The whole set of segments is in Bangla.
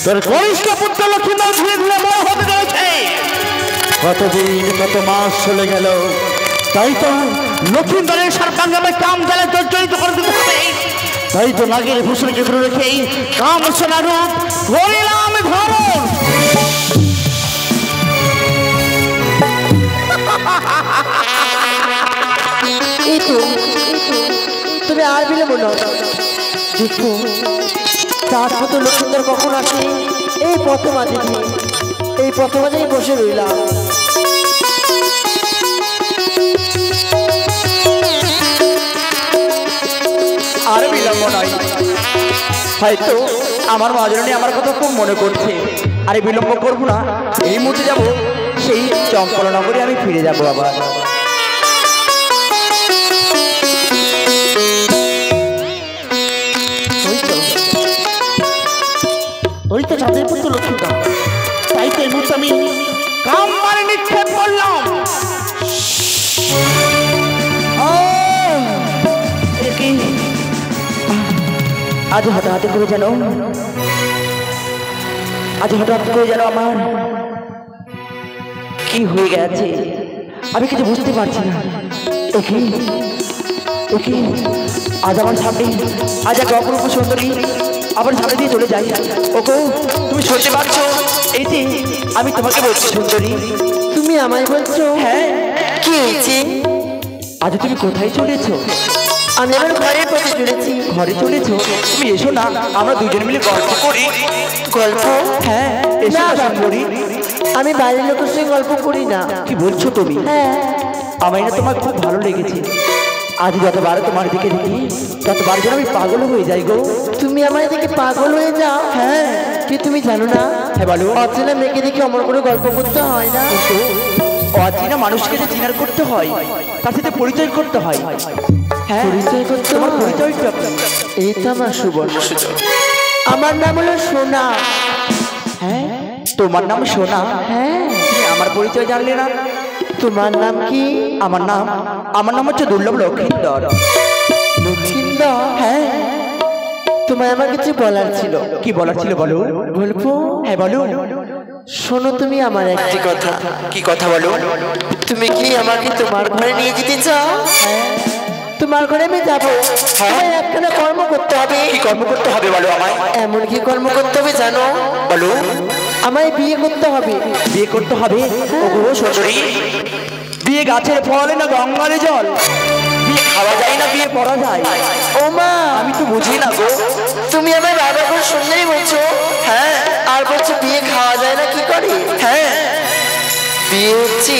তোর কনিষ্ঠ পুত্র লক্ষ্মীন্দর ধীরে ধীরে বড় হতে চলেছে। কতদিন কত মাস চলে গেল, তাই তো লক্ষ্মীন্দরের সর্বাঙ্গে কাম জ্বালা জর্জরিত করে দিতে হবে। তাই তো নাগের ভূষণকে ধরে রেখেই কাম সোনা রূপ করিলাম ধারণ। তুমি আর বিলম্ব নও, দেখো তার মতো লক্ষ্মীন্দর কখন আসে। এই পথ মাঝেই বসে রইলাম। আর বিলম্ব নয়, হয়তো আমার মাজরণী আমার কথা খুব মনে করছে। আরে বিলম্ব করবো না, এই মুহূর্তে যাবো সেই চম্পলনগরে আমি ফিরে যাবো আবার। ওই তো চাঁদের পুত্র লক্ষ্মীন্দর, তাই তো এই মুহূর্তে আমি কাম মারে নিক্ষেপ করলাম। আজ হঠাৎ করে যেন আমার কি হয়ে গেছে, আমি কিছু বুঝতে পারছি না। আজ আমার সামনে আজ এক অপরূপ সুন্দরী আবার সামনে দিয়ে চলে যাই। ওগো, তুমি শুনতে পারছো? এই যে আমি তোমাকে বলছি সুন্দরী। তুমি আমায় বলছো? হ্যাঁ। কি হয়েছে? আজ তুমি কোথায় চলেছো? আমি আমার ঘরের পথে চলেছি। ঘরে চলেছো? তুমি এসো না, আমরা দুজন মিলে গল্প করি। গল্প? হ্যাঁ, এসো না সুন্দরী। আমি বাড়ির লোকের সঙ্গে গল্প করি না। কি বলছো তুমি? হ্যাঁ, আমার না তোমার খুব ভালো লেগেছে। আজ যতবার তোমার দিকে দেখি ততবার যেন আমি পাগল হয়ে যাই গো। তুমি আমার দিকে পাগল হয়ে যাও? হ্যাঁ। কি তুমি জানো না? হ্যাঁ বলো। অচেনা মেয়েকে দেখে অমর করে গল্প করতে হয় না। কিন্তু অচেনা মানুষকে যে চিনার করতে হয়, তার সাথে পরিচয় করতে হয়। হ্যাঁ, পরিচয় করতে তোমার হয়? পরিচয়টা এই তো আমার সুবর্ণ সুযোগ। আমার নাম হলো সোনা। হ্যাঁ, তোমার নাম সোনা? হ্যাঁ। তুমি আমার পরিচয় জানলে না? তোমার নাম কি? আমার নাম হচ্ছে দুর্লভ লক্ষ্মীন্দর। লক্ষ্মীন্দর? হ্যাঁ। তোমায় আমার কিছু বলার ছিল। কি বলার ছিল বলো? বলবো? হ্যাঁ বলো। শোনো তুমি আমার একটি কথা। কি কথা বলো? তুমি কি আমাকে তোমার ঘরে নিয়ে যেতে চাও? হ্যাঁ। তোমার ঘরে আমি যাবো। হ্যাঁ। একখানা কর্ম করতে হবে। কি কর্ম করতে হবে বলো আমায়? এমন কি কর্ম করতে হবে জানো? বলো। আমায় বিয়ে করতে হবে। বিয়ে করতে হবে? ওগো সুন্দরী, বিয়ে গাছের ফল না গঙ্গার জল? বিয়ে খাওয়া যায় না, বিয়ে পড়া যায়? ও মা, আমি তো বুঝি না গো। তুমি আমার বাবা খুব সুন্দরী বলছো। হ্যাঁ। আর বলছো বিয়ে খাওয়া যায় না কি করে? হ্যাঁ। বিয়ে হচ্ছে।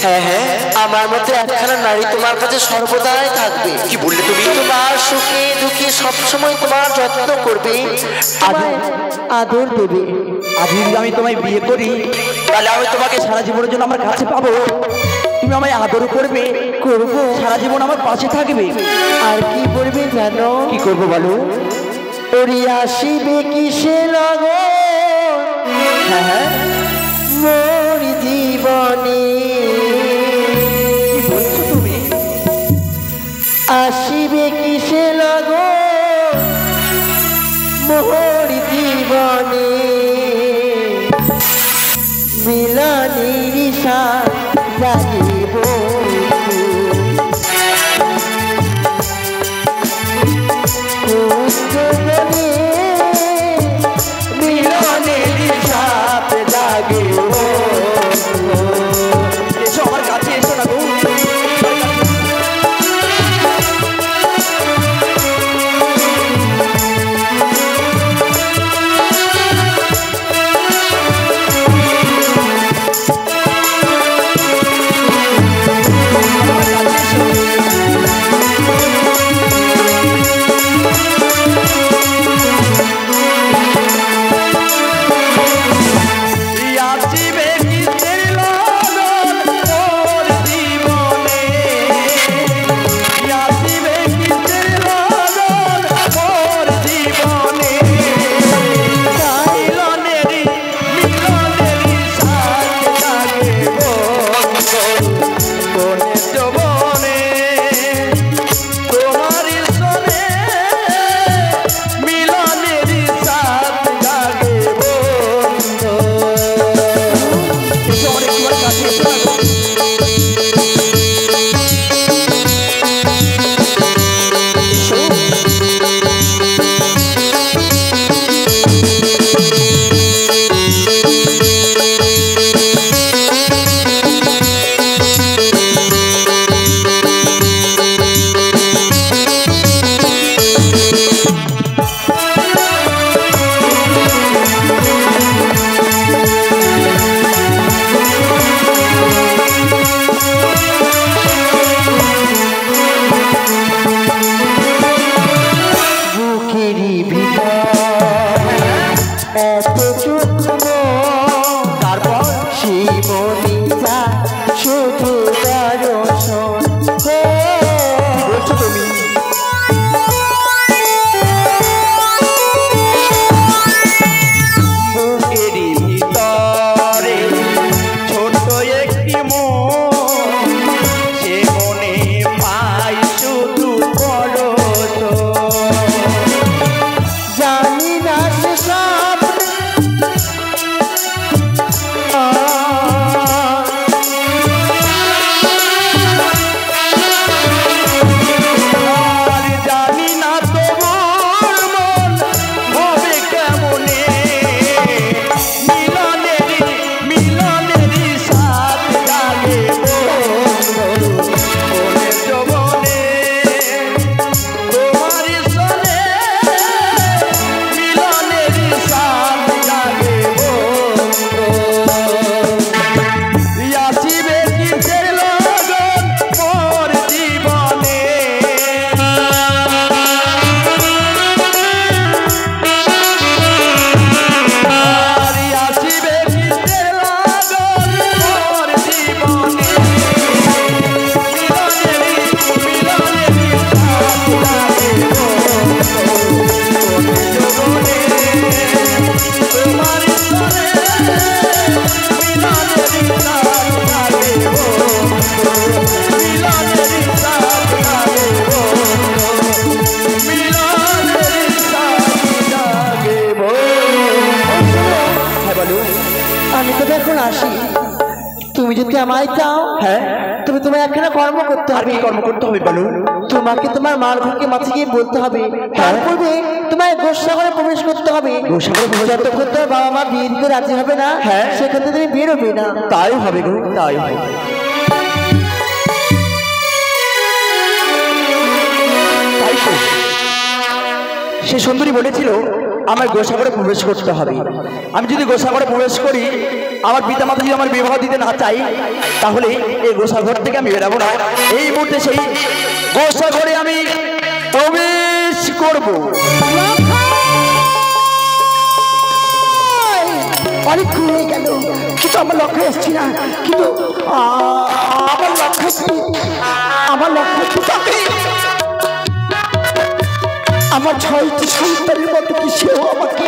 হ্যাঁ। আমার মতো একখানা নারী তোমার কাছে সর্বদাই থাকবে। কি বললে তুমি? তোমার সুখে দুঃখে সবসময় তোমার যত্ন করবে, তোমায় আদর দেবে। আজ যদি আমি তোমায় বিয়ে করি, তাহলে আমি তোমাকে সারা জীবনের জন্য আমার কাছে পাবো। তুমি আমায় আদর করবে? করবো। সারা জীবন আমার পাশে থাকবে। আর কি করবে জানো? কি করবো বলো? ওরি আসিবে কিসে লগন হ্যাঁ। মোর জীবনে। কি বলছো তুমি? আসিবে কিসে লগন মোর জীবনে। মিলনের ঈশান জাগিব মিলনের সাপ জাগে। এসো আমার কাছে, এসো না গো। জামাই চাও হ্যাঁ তুমি তোমার একখানা কর্ম করতে আর হবে কি কর্ম করতে হবে বলুন? তোমাকে তোমার মার ঘরকে মাছে গিয়ে বলতে হবে তারপরে তোমার গোসাগরে প্রবেশ করতে হবে গোসাগরে প্রবেশ করতে হবে। যতক্ষণ তোমার বাবা মা বিয়ে দিতে রাজি হবে না হ্যাঁ। সেখান থেকে তুমি বেরোবে না তাই হবে গো, তাই হবে। তাই তো সে সুন্দরী বলেছিল আমার গোসাগরে প্রবেশ করতে হবে। আমি যদি গোসাগরে প্রবেশ করি, আমার পিতামাতা যদি আমার বিবাহ দিতে না চাই, তাহলে এই গোসাগর থেকে আমি বেরাবো না। এই মুহূর্তে সেই গোসাগরে আমি প্রবেশ করব। অনেকক্ষণ হয়ে গেল কিন্তু আমার লক্ষ্যে এসছি না কিন্তু আমার লক্ষ্য আমার 6টি সন্তানের মতো কি সেও আমাকে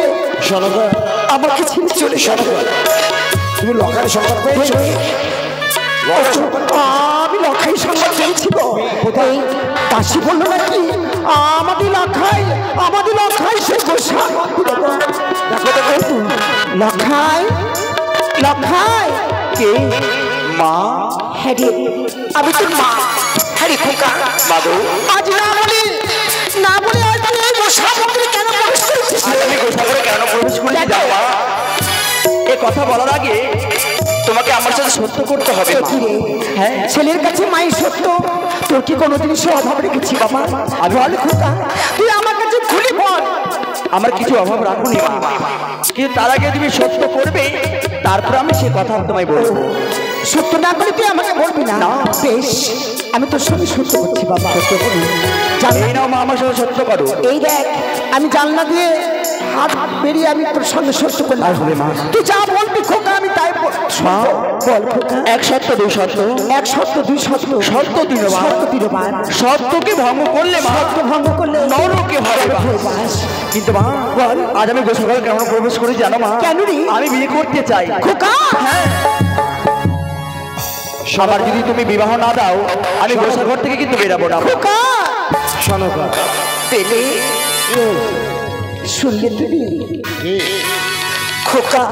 আমাকে ছেড়ে চলে তুমি লখারে সংবাদ পেয়েছো? আমি লক্ষাই সংবাদ পেয়েছি তো কোথায় দাসী বললো নাকি আমাদের লক্ষাই সে গোসা লক্ষাই কে? মা? হ্যাঁ রে, আমি তোর মা। হ্যাঁ রে খোকা মাধু, আজ না বলে আজ তুই এই গোসা মন্দিরে কেন প্রবেশ করেছিস? আজ আমি গোসাগরে কেন প্রবেশ করেছি জানো মা? এ কথা বলার আগে তোমাকে আমার সাথে সত্য করতে হবে মা। কি রে? হ্যাঁ, ছেলের কাছে মাই সত্য তোর কি কোনোদিন সে অভাব রেখেছি বাবা? বল খোকা তুই আমার কাছে খুলে বল। আমার কিছু অভাব রাখুনি মা, কিন্তু তার আগে তুমি সত্য করবে, তারপর আমি সে কথা তোমায় বলবো। সত্য না করে তুই আমাকে বলবি না? বেশ, আমি তোর সঙ্গে সত্য করছি বাবা। সত্য করি এই নাও মা, আমার সঙ্গে সত্য করো। এই দেখ আমি জানলা দিয়ে হাত বেরিয়ে আমি তোর সঙ্গে সত্য করলাম। মা তুই যা বলবি খোকা আমি তাই মা, বল খোকা। এক সত্য দুই সত্য, এক সত্য দুই সত্য, সত্য দিনবান, সত্য দিনবান। সত্যকে ভঙ্গ করলে মা, সত্য ভঙ্গ করলে নরকে হবে বাস। কিন্তু মা বল, আজ আমি গোসাগরে কেন প্রবেশ করি জানো মা? কেন রে? আমি বিয়ে করতে চাই খোকা। হ্যাঁ, আবার যদি তুমি বিবাহ না দাও, আমি গোসাগর থেকে কিন্তু বেরাবো না। খোকা শোনো পেলে শুনলে তুমি খোকা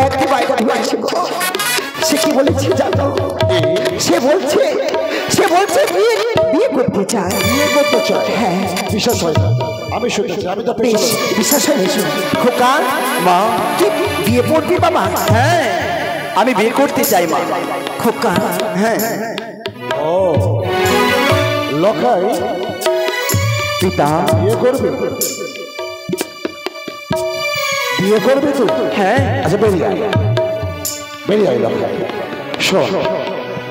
একটি বাইরে ধরেছে সে কি বলেছে জানো? সে বলছে বিয়ে করতে চায়। হ্যাঁ বিশ্বাস হয় না, আমি শুনেছি, আমি তো বেশ বিশ্বাস হয়েছে খোকা। মা কি বিয়ে পড়বি বাবা? হ্যাঁ, আমি বিয়ে করতে চাই মা। খোকা হ্যাঁ, ও লখাই পিতা বিয়ে করবে তো? হ্যাঁ, আচ্ছা বেরিয়ে আয় লখাই। শোন,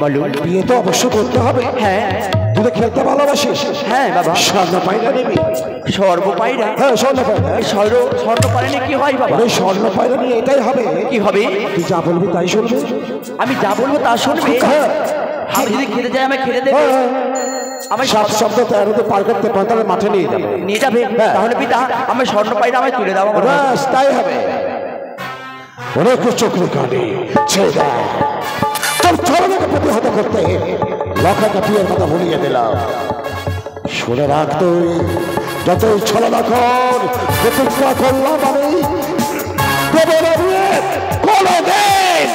বলুন। বিয়ে তো অবশ্য করতে হবে। হ্যাঁ তুই তো খেলতে ভালোবাসিস। হ্যাঁ বাবা, স্বর্ণ পায়রা নিবি? সর্বপাইরা? হ্যাঁ স্বর্ণ পায়রা। স্বর্ণ পাইলে কি হয় বাবা? ওই স্বর্ণ পায়রা নিয়ে এটাই হবে, কি হবে? তুই যা বলবি তাই শুনবি। আমি যা বলবো তা শুনবে? হ্যাঁ। আমি যদি খেতে যাই, আমি খেতে দেবো? আমি সাত শব্দ তেরোতে পার করতে পাঁতালের মাঠে নিয়ে যাবে। নিয়ে যাবে? হ্যাঁ। তাহলে পিতা আমি স্বর্ণ পাইরা আমায় তুলে দাও আমার হাতে। ব্যাস তাই হবে। অনেক চক্র কাটে ছেড়ে দেয় তোর চরণকে প্রতিহত করতে লখাকে বিয়ের কথা ভুলিয়ে দিলাম। শুনে রাখ, তুই যতই ছলনা কর, প্রতিজ্ঞা করলাম আমি দেবের কোনদিন